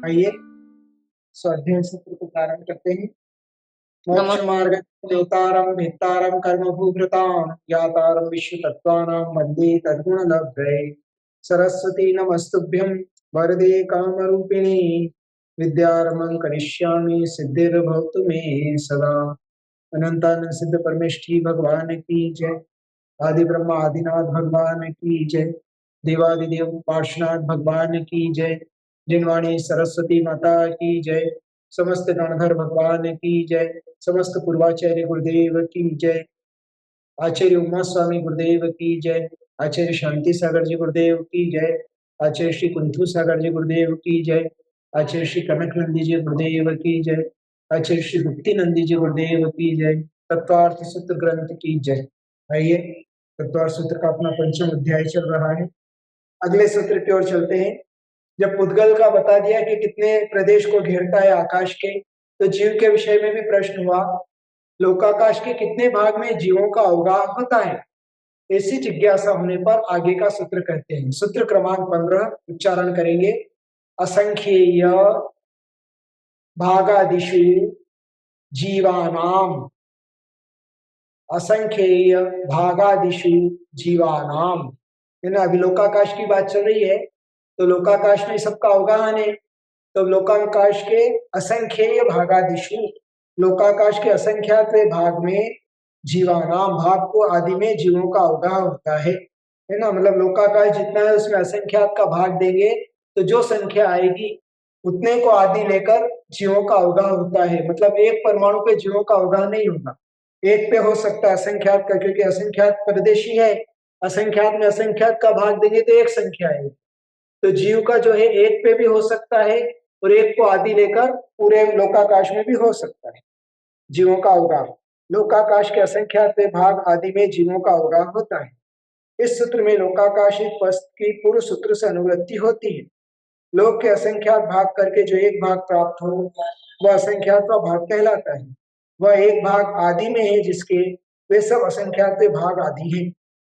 आइए स्वाध्याय सत्र को प्रारंभ करते हैं। मोक्ष नमः मार्ग देवतारं भेत्तारं कर्म भूभृतां ज्ञातारं विश्व तत्त्वानां वन्दे तद्गुण लभ्ये सरस्वती नमस्तुभ्यं वरदे कामरूपिणी विद्यारम्भं करिष्यामि सिद्धिर्भवतु मे सदा। अनंतानंद सिद्ध परमेष्ठी भगवान की जय। आदि ब्रह्मा आदिनाथ भगवान की जय। देवादिदेव पार्श्वनाथ भगवान की जय। जिनवाणी सरस्वती माता की जय। समस्त गणधर भगवान की जय। समस्त पूर्वाचार्य गुरुदेव की जय। आचार्य उमा स्वामी गुरुदेव की जय। आचार्य शांति सागर जी गुरुदेव की जय। आचार्य श्री कुंथू सागर जी गुरुदेव की जय। आचार्य श्री कनक नंदी जी गुरुदेव की जय। आचार्य श्री मुक्ति नंदी जी गुरुदेव की जय। तत्वार्थ सूत्र ग्रंथ की जय। आइए तत्वार्थ सूत्र का अपना पंचम अध्याय चल रहा है। अगले सूत्र की ओर चलते हैं। जब पुद्गल का बता दिया कि कितने प्रदेश को घेरता है आकाश के, तो जीव के विषय में भी प्रश्न हुआ, लोकाकाश के कितने भाग में जीवों का अवगाह होता है। ऐसी जिज्ञासा होने पर आगे का सूत्र कहते हैं। सूत्र क्रमांक 15 उच्चारण करेंगे। असंख्येय भागादिषु जीवानाम। असंख्येय भागादिषु जीवानाम। है ना, अभी लोकाकाश की बात चल रही है, तो लोकाकाश में सबका अवगाहन है। तो लोकाकाश के असंख्येय भागादिषु, लोकाकाश के असंख्यात भाग में जीवानाम, भाग को आदि में जीवों का अवगाह होता है ना। मतलब लोकाकाश जितना है उसमें असंख्यात का भाग देंगे तो जो संख्या आएगी उतने को आदि लेकर जीवों का अवगाह होता है। मतलब एक परमाणु पे जीवों का अवगाह नहीं होगा, एक पे हो सकता है असंख्यात का, क्योंकि असंख्यात परदेशी है। असंख्यात में असंख्यात का भाग देंगे तो एक संख्या आएगी। तो जीव का जो है एक पे भी हो सकता है और एक को आदि लेकर पूरे लोकाकाश में भी हो सकता है जीवों का अवगाह। लोकाकाश के असंख्यात भाग आदि में जीवों का अवगाह होता है। इस सूत्र में लोकाकाशित वस्तु की पूर्व सूत्र से अनुवृत्ति होती है। लोक के असंख्यात भाग करके जो एक भाग प्राप्त हो वह असंख्यात भाग कहलाता है। वह एक भाग आदि में है जिसके वे सब असंख्यात भाग आदि हैं।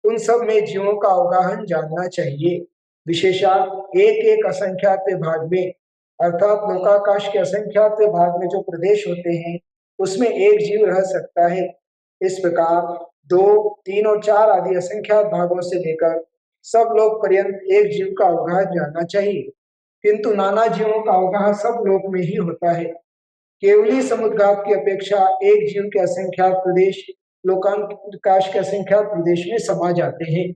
उन सब में जीवों का अवगाहन जानना चाहिए। विशेषार्थ एक एक असंख्यात भाग में, अर्थात लोकाकाश के असंख्यात भाग में जो प्रदेश होते हैं उसमें एक जीव रह सकता है। इस प्रकार 2, 3 और 4 आदि असंख्यात भागों से लेकर सब लोक पर्यंत एक जीव का अवगाहन जानना चाहिए। किंतु नाना जीवों का अवगाह सब लोक में ही होता है। केवली समुद्घात की अपेक्षा एक जीव के असंख्यात प्रदेश लोकाकाश के असंख्यात प्रदेश में समा जाते हैं।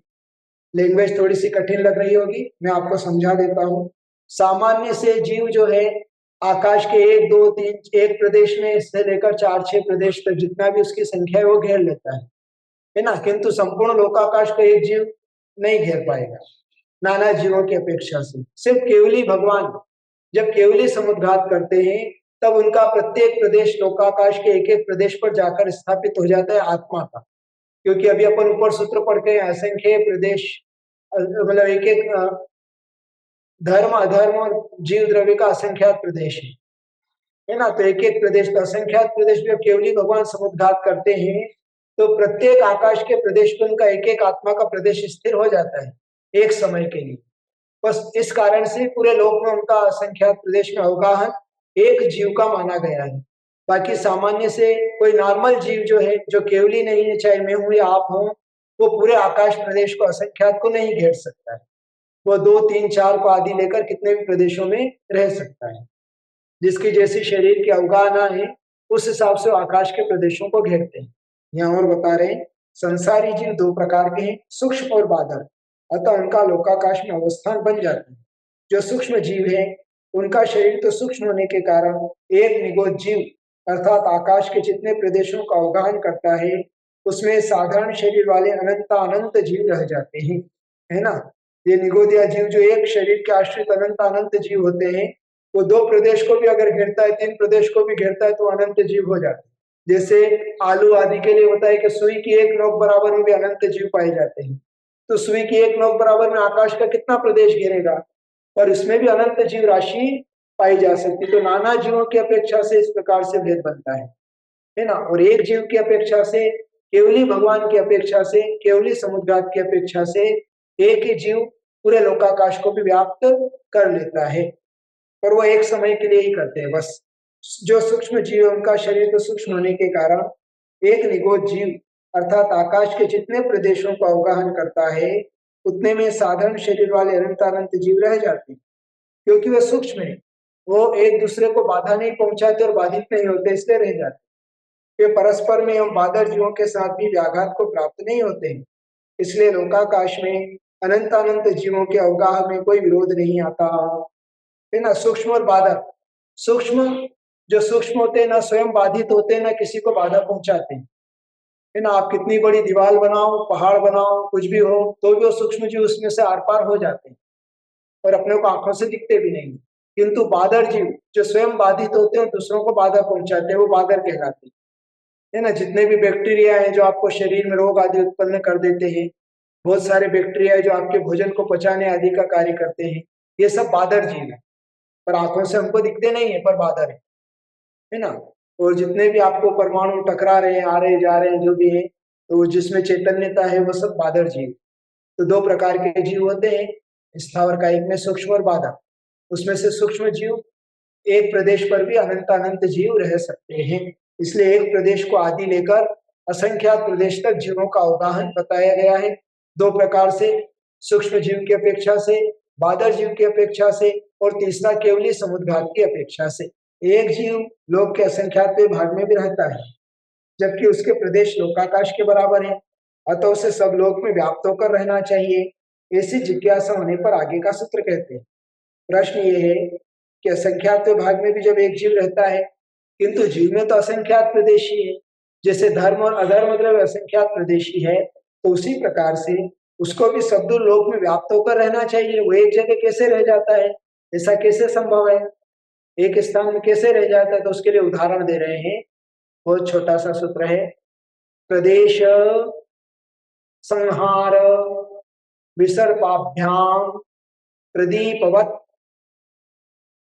लैंग्वेज थोड़ी सी कठिन लग रही होगी, मैं आपको समझा देता हूँ। सामान्य से जीव जो है आकाश के 1, 2, 3 एक प्रदेश में से लेकर 4, 6 प्रदेश तक जितना भी उसकी संख्या है वो घेर लेता है ना। किंतु संपूर्ण लोकाकाश को एक जीव नहीं घेर पाएगा नाना जीवों की अपेक्षा से। सिर्फ केवली भगवान जब केवली समुद्घात करते हैं तब उनका प्रत्येक प्रदेश लोकाकाश के एक एक प्रदेश पर जाकर स्थापित हो जाता है आत्मा का। क्योंकि अभी अपन ऊपर सूत्र पढ़ के असंख्य प्रदेश, मतलब एक एक धर्म अधर्म और जीव द्रव्य का असंख्यात प्रदेश है ना। तो एक एक प्रदेश का असंख्यात प्रदेश में केवली भगवान समुद्घात करते हैं तो प्रत्येक आकाश के प्रदेश पर उनका एक एक आत्मा का प्रदेश स्थिर हो जाता है एक समय के लिए। बस इस कारण से पूरे लोक में उनका असंख्यात प्रदेश में अवगाहन एक जीव का माना गया है। बाकी सामान्य से कोई नॉर्मल जीव जो है, जो केवली नहीं है, चाहे मैं हूं या आप हो, वो पूरे आकाश प्रदेश को असंख्यात को नहीं घेर सकता है। वो 2, 3, 4 को आदि लेकर कितने भी प्रदेशों में रह सकता है। जिसकी जैसी शरीर की अवगाहना है उस हिसाब से आकाश के प्रदेशों को घेरते हैं। यहाँ और बता रहे हैं, संसारी जीव 2 प्रकार के हैं, सूक्ष्म और बादर। अतः उनका लोकाकाश में अवस्थान बन जाता है। जो सूक्ष्म जीव है उनका शरीर तो सूक्ष्म होने के कारण एक निगोद जीव अर्थात आकाश के जितने प्रदेशों का अवगाहन करता है उसमें साधारण शरीर वाले अनंत जीव रह जाते हैं, है ना। ये निगोदिया जीव जो एक शरीर के आश्रित अनंत जीव होते हैं, वो 2 प्रदेश को भी अगर घेरता है, 3 प्रदेश को भी घेरता है तो अनंत जीव हो जाते हैं। जैसे आलू आदि के लिए होता है कि सुई की एक नोक बराबर में भी अनंत जीव पाए जाते हैं। तो सुई की एक नोक बराबर में आकाश का कितना प्रदेश घेरेगा, और इसमें भी अनंत जीव राशि पाई जा सकती। तो नाना जीवों की अपेक्षा से इस प्रकार से भेद बनता है ना। और एक जीव की अपेक्षा से, केवली भगवान की अपेक्षा से, केवली समुद्घात की अपेक्षा से एक ही जीव पूरे लोकाकाश को भी व्याप्त कर लेता है। पर वो एक समय के लिए ही करते हैं बस। जो सूक्ष्म जीव है उनका शरीर तो सूक्ष्म होने के कारण एक निगोद जीव अर्थात आकाश के जितने प्रदेशों को अवगाहन करता है उतने में साधारण शरीर वाले अनंत अनंत जीव रह जाते हैं, क्योंकि वे सूक्ष्म है। वो एक दूसरे को बाधा नहीं पहुंचाते और बाधित नहीं होते, इसलिए रह जाते। वे परस्पर में एवं बादर जीवों के साथ भी व्याघात को प्राप्त नहीं होते हैं, इसलिए लोकाकाश में अनंत अनंत जीवों के अवगाह में कोई विरोध नहीं आता है ना। सूक्ष्म और बाधक, सूक्ष्म जो सूक्ष्म होते हैं ना स्वयं बाधित होते हैं ना किसी को बाधा पहुंचाते हैं, है ना। आप कितनी बड़ी दीवार बनाओ, पहाड़ बनाओ, कुछ भी हो, तो भी वो सूक्ष्म जीव उसमें से आर पार हो जाते हैं और अपने को आंखों से दिखते भी नहीं। किंतु बादर जीव जो स्वयं बाधित होते हैं दूसरों को बाधा पहुंचाते हैं वो बादर कहलाते हैं, है ना। जितने भी बैक्टीरिया हैं जो आपको शरीर में रोग आदि उत्पन्न कर देते हैं, बहुत सारे बैक्टीरिया है जो आपके भोजन को पचाने आदि का कार्य करते हैं, ये सब बादर जीव है। पर आंखों से हमको दिखते नहीं है, पर बादर है ना। और जितने भी आपको परमाणु टकरा रहे हैं, आ रहे जा रहे हैं, जो भी है, तो जिसमें चैतन्यता है वो सब बादर जीव। तो दो प्रकार के जीव होते हैं स्थावर कायिक में, सूक्ष्म और बाधक। उसमें से सूक्ष्म जीव एक प्रदेश पर भी अनंत अनंत जीव रह सकते हैं, इसलिए एक प्रदेश को आदि लेकर असंख्यात प्रदेश तक जीवों का अवगाहन बताया गया है। दो प्रकार से, सूक्ष्म जीव की अपेक्षा से, बादर जीव की अपेक्षा से, और तीसरा केवली समुद्घात की अपेक्षा से। एक जीव लोक के असंख्यात भाग में भी रहता है, जबकि उसके प्रदेश लोकाकाश के बराबर है, अतः उसे सब लोक में व्याप्त होकर रहना चाहिए। ऐसी जिज्ञासा होने पर आगे का सूत्र कहते हैं। प्रश्न ये है कि असंख्यात भाग में भी जब एक जीव रहता है, किंतु जीव में तो असंख्यात प्रदेशी है, जैसे धर्म और अधर्म द्रव्य असंख्यात प्रदेशी है, तो उसी प्रकार से उसको भी शब्द लोक में व्याप्त होकर रहना चाहिए। वो एक जगह कैसे रह जाता है, ऐसा कैसे संभव है, एक स्थान में कैसे रह जाता है? तो उसके लिए उदाहरण दे रहे हैं। बहुत छोटा सा सूत्र है, प्रदेश संहार विसर्पाभ्याम प्रदीपवत,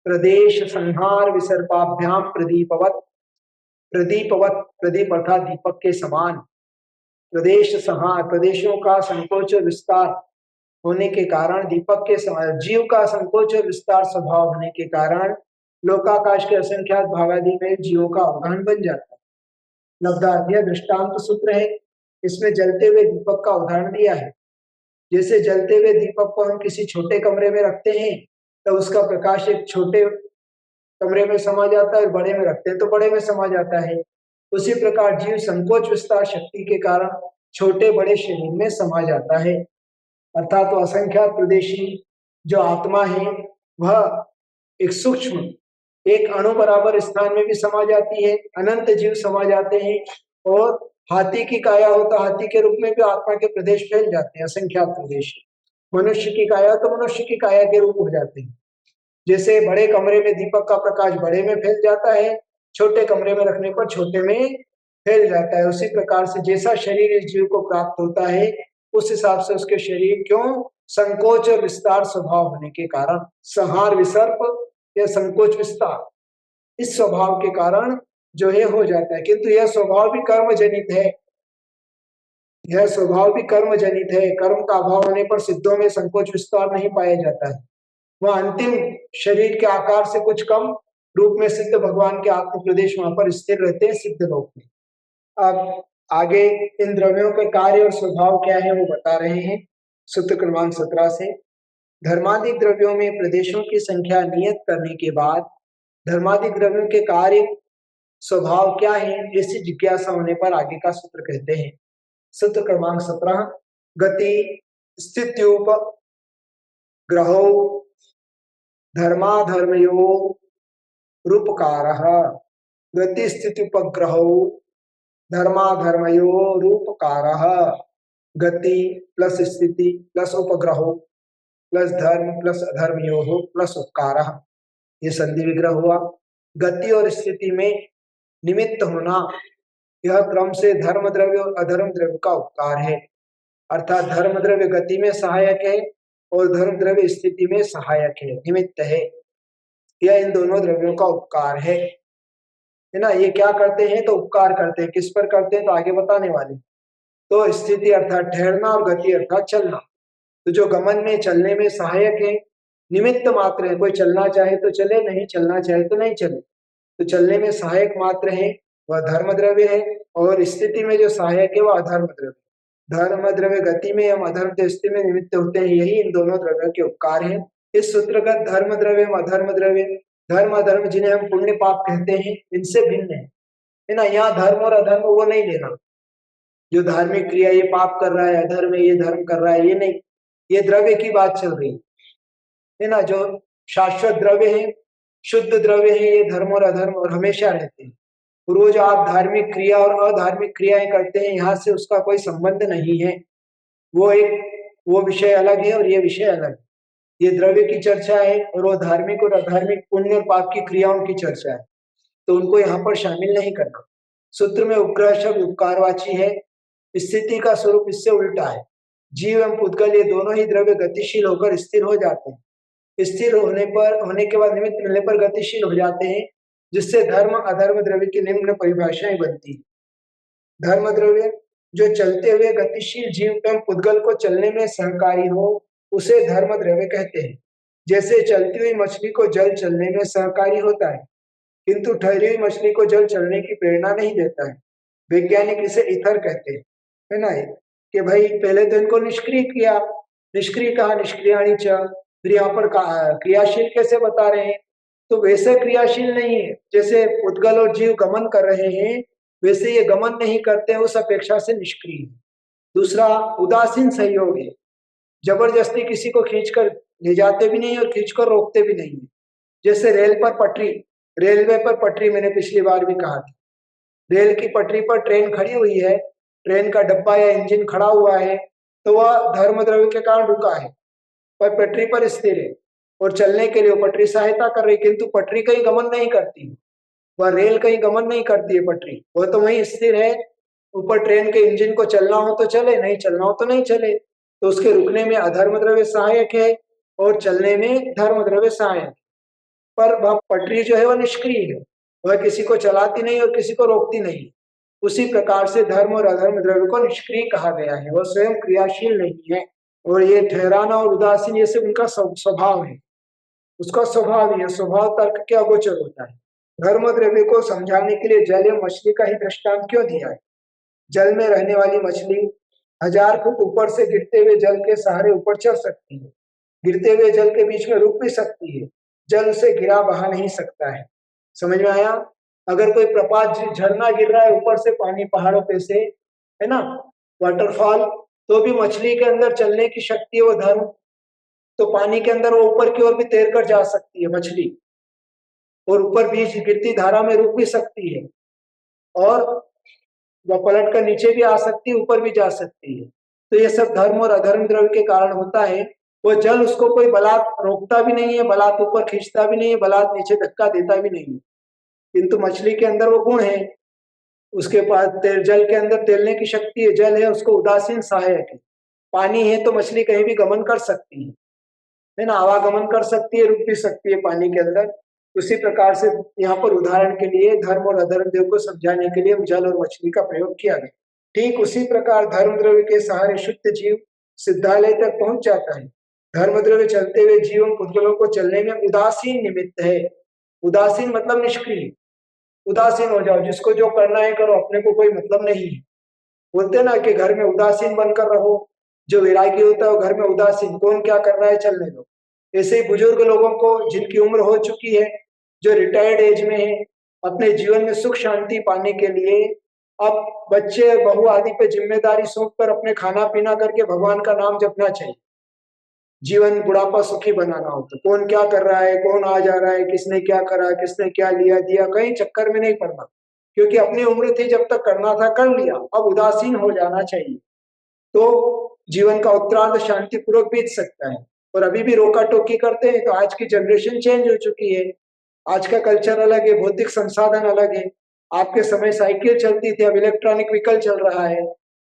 प्रदेश संहार विसर्पाभ्याम प्रदीपवत, प्रदीपवत प्रदीप अर्थात दीपक के समान, प्रदेश संहार प्रदेशों का संकोच विस्तार होने के कारण, दीपक के समान जीव का संकोच विस्तार स्वभाव होने के कारण लोकाकाश के असंख्यात भागादि में जीवों का अवगाहन बन जाता है। लब्धाध्याय दृष्टांत सूत्र है, इसमें जलते हुए दीपक का उदाहरण दिया है। जैसे जलते हुए दीपक को हम किसी छोटे कमरे में रखते हैं तो उसका प्रकाश एक छोटे कमरे में समा जाता है, बड़े में रखते हैं तो बड़े में समा जाता है। उसी प्रकार जीव संकोच विस्तार शक्ति के कारण छोटे बड़े शरीर में समा जाता है, अर्थात तो असंख्यात प्रदेशी जो आत्मा है वह एक सूक्ष्म एक अणु बराबर स्थान में भी समा जाती है, अनंत जीव समा जाते हैं। और हाथी की काया हो तो हाथी के रूप में भी आत्मा के प्रदेश फैल जाते हैं, असंख्यात प्रदेश। मनुष्य की काया तो मनुष्य की काया के रूप हो जाते हैं। जैसे बड़े कमरे में दीपक का प्रकाश बड़े में फैल जाता है, छोटे कमरे में रखने पर छोटे में फैल जाता है, उसी प्रकार से जैसा शरीर इस जीव को प्राप्त होता है उस हिसाब से उसके शरीर क्यों संकोच और विस्तार स्वभाव होने के कारण, संहार विसर्प या संकोच विस्तार इस स्वभाव के कारण जो है हो जाता है। किंतु यह स्वभाव भी कर्म जनित है, यह स्वभाव भी कर्म जनित है। कर्म का अभाव होने पर सिद्धों में संकोच विस्तार नहीं पाया जाता है। वह अंतिम शरीर के आकार से कुछ कम रूप में सिद्ध भगवान के आत्म प्रदेश वहां पर स्थिर रहते हैं सिद्ध लोक में। अब आगे इन द्रव्यों के कार्य और स्वभाव क्या है वो बता रहे हैं सूत्र क्रमांक 17 से। धर्मादिक द्रव्यों में प्रदेशों की संख्या नियत करने के बाद धर्मादिक द्रव्यों के कार्य स्वभाव क्या है ऐसी जिज्ञासा होने पर आगे का सूत्र कहते हैं। सूत्र क्रमांक 17, गति स्थित्युप ग्रहो धर्माधर्मयो रूपकारः, गति स्थित्युपग्रहो धर्माधर्मयो रूपकारः। गति प्लस स्थिति प्लस उपग्रहो प्लस धर्म प्लस अधर्मयो प्लस उपकारः, ये संधि विग्रह हुआ। गति और स्थिति में निमित्त होना यह क्रम से धर्म द्रव्य और अधर्म द्रव्य का उपकार है, अर्थात धर्म द्रव्य गति में सहायक है और धर्म द्रव्य स्थिति में सहायक है, निमित्त है। यह इन दोनों द्रव्यों का उपकार है ना। ये क्या करते हैं तो उपकार करते हैं, किस पर करते हैं तो आगे बताने वाले। तो स्थिति अर्थात ठहरना और गति अर्थात चलना। तो जो गमन में चलने में सहायक है निमित्त मात्र है। कोई चलना चाहे तो चले, नहीं चलना चाहे तो नहीं चले। तो चलने में सहायक मात्र है वह धर्म द्रव्य है, और स्थिति में जो सहायक है वह अधर्म द्रव्य। धर्म द्रव्य गति में एवं अधर्म स्थिति में निमित्त होते हैं, यही इन दोनों द्रव्यों के उपकार है। इस सूत्र का धर्म द्रव्य एवं अधर्म द्रव्य, धर्म अधर्म जिन्हें हम पुण्य पाप कहते हैं, इनसे भिन्न है ना। यहाँ धर्म और अधर्म वो नहीं लेना, जो धार्मिक क्रिया ये पाप कर रहा है, अधर्म ये धर्म कर रहा है, ये नहीं। ये द्रव्य की बात चल रही है ना। जो शाश्वत द्रव्य है, शुद्ध द्रव्य है, ये धर्म और अधर्म और हमेशा रहते हैं। रोज आप धार्मिक क्रिया और अधार्मिक क्रियाएं करते हैं, यहाँ से उसका कोई संबंध नहीं है। वो विषय अलग है और ये विषय अलग है। ये द्रव्य की चर्चा है और वो धार्मिक और अधार्मिक पुण्य और पाप की क्रियाओं की चर्चा है, तो उनको यहाँ पर शामिल नहीं करना। सूत्र में उपग्रह शब्द उपकारवाची है। स्थिति का स्वरूप इससे उल्टा है। जीव एवं पुद्गल ये दोनों ही द्रव्य गतिशील होकर स्थिर हो जाते हैं। स्थिर होने के बाद निमित्त मिलने पर गतिशील हो जाते हैं, जिससे धर्म अधर्म द्रव्य की निम्न परिभाषाएं बनती है। धर्म द्रव्य जो चलते हुए गतिशील जीव एवं पुद्गल को चलने में सहकारी हो, उसे धर्म द्रव्य कहते हैं। जैसे चलती हुई मछली को जल चलने में सहकारी होता है, किंतु ठहरी हुई मछली को जल चलने की प्रेरणा नहीं देता है। वैज्ञानिक इसे इथर कहते हैं, है ना। कि भाई पहले तो इनको निष्क्रिय किया, निष्क्रिय कहा निष्क्रियाणि च, फिर यहाँ पर क्रियाशील कैसे बता रहे हैं, तो वैसे क्रियाशील नहीं है। जैसे पुद्गल और जीव गमन कर रहे हैं, वैसे ये गमन नहीं करते, उस अपेक्षा से निष्क्रिय है। दूसरा उदासीन सहयोग है, जबरदस्ती किसी को खींचकर ले जाते भी नहीं और खींचकर रोकते भी नहीं है। जैसे रेल पर पटरी, रेलवे पर पटरी, मैंने पिछली बार भी कहा था, रेल की पटरी पर ट्रेन खड़ी हुई है, ट्रेन का डब्बा या इंजन खड़ा हुआ है, तो वह धर्म द्रव्य के कारण रुका है, पर पटरी पर स्थिर है और चलने के लिए पटरी सहायता कर रही, किंतु पटरी कहीं गमन नहीं करती, वह रेल कहीं गमन नहीं करती है पटरी, वह तो वहीं स्थिर है। ऊपर ट्रेन के इंजन को चलना हो तो चले, नहीं चलना हो तो नहीं चले, तो उसके रुकने में अधर्म द्रव्य सहायक है और चलने में धर्म द्रव्य सहायक है। पर वह पटरी जो है वह निष्क्रिय है, वह किसी को चलाती नहीं और किसी को रोकती नहीं। उसी प्रकार से धर्म और अधर्म द्रव्य को निष्क्रिय कहा गया है, वह स्वयं क्रियाशील नहीं है। और ये ठहराना और उदासीन ये सब उनका स्वभाव है, उसका स्वभाव ही है। स्वभाव तर्क के अगोचर होता है। धर्म द्रव्य को समझाने के लिए जल एवं मछली का ही दृष्टांत क्यों दिया है। जल में रहने वाली मछली 1000 फुट ऊपर से गिरते हुए जल के सहारे ऊपर चढ़ सकती है, गिरते हुए जल के बीच में रुक भी सकती है, जल उसे गिरा बहा नहीं सकता है। समझ में आया। अगर कोई प्रपात झरना गिर रहा है ऊपर से पानी पहाड़ों पे से, है ना, वाटरफॉल, तो भी मछली के अंदर चलने की शक्ति है वो धर्म, तो पानी के अंदर वो ऊपर की ओर भी तैर कर जा सकती है मछली, और ऊपर बीच गिरती धारा में रुक भी सकती है, और वह पलट कर नीचे भी आ सकती है, ऊपर भी जा सकती है। तो ये सब धर्म और अधर्म द्रव्य के कारण होता है। वो जल उसको कोई बलात् रोकता भी नहीं है, बलात् ऊपर खींचता भी नहीं है, बलात् नीचे धक्का देता भी नहीं है, किंतु मछली के अंदर वो गुण है, उसके पास जल के अंदर तैरने की शक्ति है, जल है उसको उदासीन सहायक है। पानी है तो मछली कहीं भी गमन कर सकती है ना, आवागमन कर सकती है, रुक भी सकती है पानी के अंदर। उसी प्रकार से यहाँ पर उदाहरण के लिए धर्म और अधर्म देव को समझाने के लिए जल और मछली का प्रयोग किया गया। ठीक उसी प्रकार धर्म द्रव्य के सहारे शुद्ध जीव सिद्धालय तक पहुंच जाता है। धर्म द्रव्य चलते हुए जीवन पुद्गलों को चलने में उदासीन निमित्त है। उदासीन मतलब निष्क्रिय, उदासीन हो जाओ, जिसको जो करना है करो, अपने को कोई मतलब नहीं है। बोलते ना कि घर में उदासीन बनकर रहो, जो वैरागी होता है वो घर में उदासीन, कौन क्या कर रहा है चलने दो। ऐसे ही बुजुर्ग लोगों को जिनकी उम्र हो चुकी है, जो रिटायर्ड एज में है, अपने जीवन में सुख शांति पाने के लिए अब बच्चे बहू आदि पे जिम्मेदारी सौंप कर अपने खाना पीना करके भगवान का नाम जपना चाहिए। जीवन बुढ़ापा सुखी बनाना हो तो कौन क्या कर रहा है, कौन आ जा रहा है, किसने क्या करा, किसने क्या लिया दिया, कहीं चक्कर में नहीं पड़ना, क्योंकि अपनी उम्र थी जब तक करना था कर लिया, अब उदासीन हो जाना चाहिए, तो जीवन का उत्तरार्ध शांतिपूर्वक बीत सकता है। और अभी भी रोका टोकी करते हैं तो आज की जनरेशन चेंज हो चुकी है, आज का कल्चर अलग है, भौतिक संसाधन अलग है। आपके समय साइकिल चलती थी, अब इलेक्ट्रॉनिक व्हीकल चल रहा है।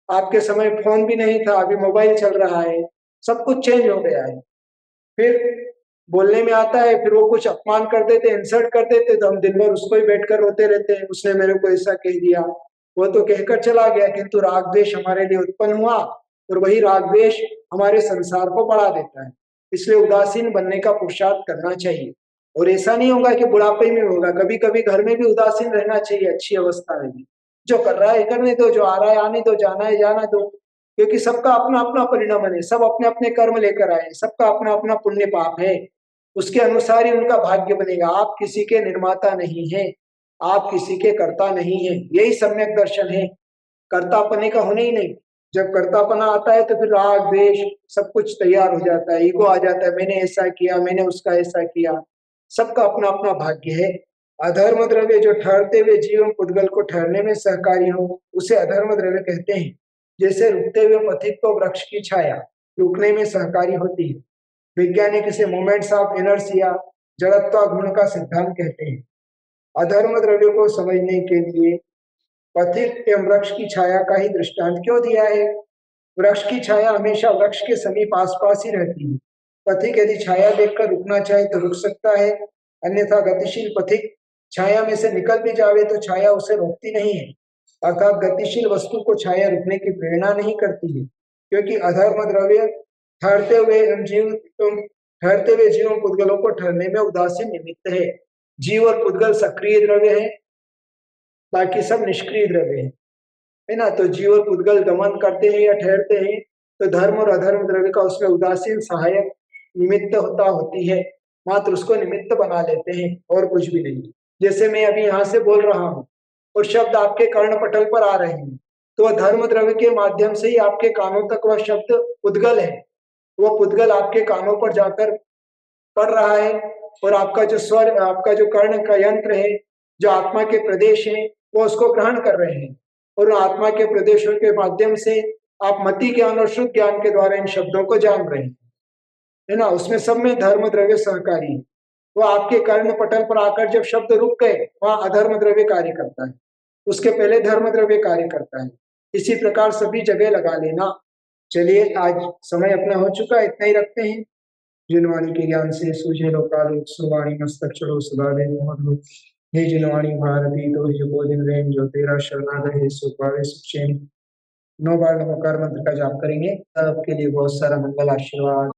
आपके समय फोन भी नहीं था, अभी मोबाइल चल रहा है। सब कुछ चेंज हो गया है। फिर बोलने में आता है, फिर वो कुछ अपमान कर देते, इंसल्ट कर देते, तो हम दिन भर उसको ही बैठकर रोते रहते हैं, उसने मेरे को ऐसा कह दिया, वो तो कहकर चला गया, किंतु राग द्वेष हमारे लिए उत्पन्न हुआ और वही राग द्वेष हमारे संसार को बढ़ा देता है। इसलिए उदासीन बनने का पुरुषार्थ करना चाहिए। और ऐसा नहीं होगा कि बुढ़ापे में होगा, कभी कभी घर में भी उदासीन रहना चाहिए, अच्छी अवस्था में भी। जो कर रहा है करने दो, जो आ रहा है आने दो, जाना है जाना दो, क्योंकि सबका अपना अपना परिणाम है, सब अपने अपने कर्म लेकर आए, सबका अपना अपना पुण्य पाप है, उसके अनुसार ही उनका भाग्य बनेगा। आप किसी के निर्माता नहीं है, आप किसी के कर्ता नहीं है, यही सम्यक दर्शन है। कर्तापने का होने ही नहीं। जब कर्तापना आता है तो फिर राग द्वेष सब कुछ तैयार हो जाता है, ईगो आ जाता है, मैंने ऐसा किया, मैंने उसका ऐसा किया। सबका अपना अपना भाग्य है। अधर्म द्रव्य जो ठहरते हुए जीवन पुद्गल को ठहरने में सहकारी हो, उसे अधर्म द्रव्य कहते हैं। जैसे रुकते हुए पथिक को वृक्ष की छाया रुकने में सहकारी होती है। वैज्ञानिक इसे मोमेंट्स ऑफ इनर्शिया, जड़त्व गुण का सिद्धांत कहते हैं। अधर्म द्रव्य को समझने के लिए पथिक एवं वृक्ष की छाया का ही दृष्टांत क्यों दिया है? वृक्ष की छाया हमेशा वृक्ष के समीप आसपास ही रहती है। पथिक यदि छाया देखकर रुकना चाहे तो रुक सकता है, अन्यथा गतिशील पथिक छाया में से निकल भी जावे तो छाया उसे रोकती नहीं है। अर्थात गतिशील वस्तु को छाया रुकने की प्रेरणा नहीं करती है, क्योंकि अधर्म द्रव्य ठहरते हुए जीव पुद्गलों को ठहरने में उदासीन निमित्त है। जीव और पुद्गल सक्रिय द्रव्य है, बाकी सब निष्क्रिय द्रव्य है ना। तो जीव और पुद्गल गमन करते हैं या ठहरते हैं, तो धर्म और अधर्म द्रव्य का उसमें उदासीन सहायक निमित्त होती है, मात्र उसको निमित्त बना लेते हैं और कुछ भी नहीं। जैसे मैं अभी यहाँ से बोल रहा हूँ और शब्द आपके कर्णपटल पर आ रहे हैं, तो वह धर्म द्रव्य के माध्यम से ही आपके कानों तक वह शब्द पुद्गल है। वह पुद्गल आपके कानों पर जाकर पड़ रहा है, और आपका जो स्वर, आपका जो कर्ण का यंत्र है, जो आत्मा के प्रदेश हैं, वो उसको ग्रहण कर रहे हैं, और आत्मा के प्रदेशों के माध्यम से आप मति ज्ञान और शुद्ध ज्ञान के द्वारा इन शब्दों को जान रहे हैं, है ना। उसमें सब में धर्म द्रव्य सहकारी है। वो आपके कर्ण पटल पर आकर जब शब्द रुक गए, वहां अधर्म द्रव्य कार्य करता है, उसके पहले धर्म द्रव्य कार्य करता है। इसी प्रकार सभी जगह लगा लेना। चलिए, आज समय अपना हो चुका, इतना ही रखते हैं। जिनवाणी के ज्ञान से सूझे लोकालोक, सुवाणी मस्तक चढ़ो सदा दे मोहन। हे जिनवाणी भारती तो जो बोधिन रेन, जो तेरा शरणागत है सुख पावे सुख चैन। 9 बार नमोकार मंत्र का जाप करेंगे। सबके लिए बहुत सारा मंगल आशीर्वाद।